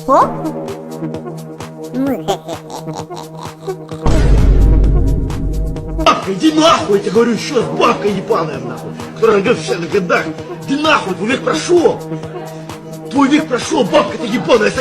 哦？Иди нахуй, я тебе говорю еще раз, бабка ебаная нахуй, которая все на годах. Иди нахуй, твой век прошел. Твой век прошел, бабка ты ебаная.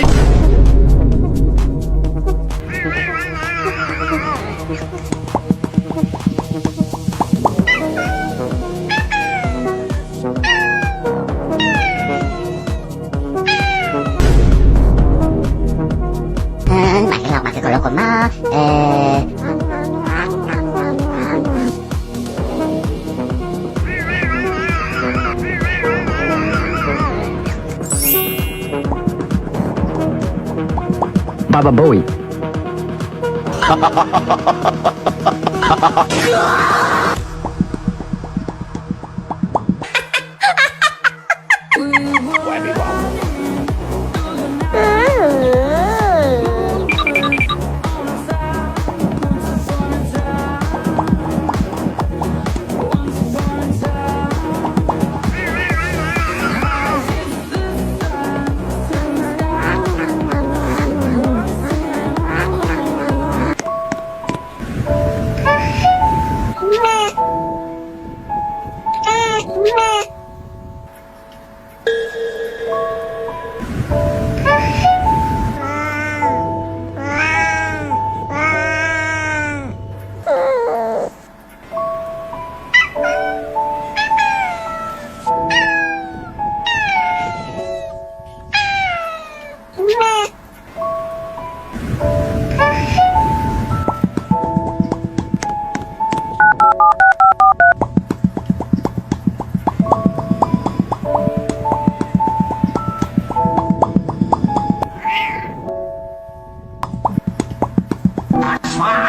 Baba Bowie.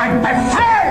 I'm the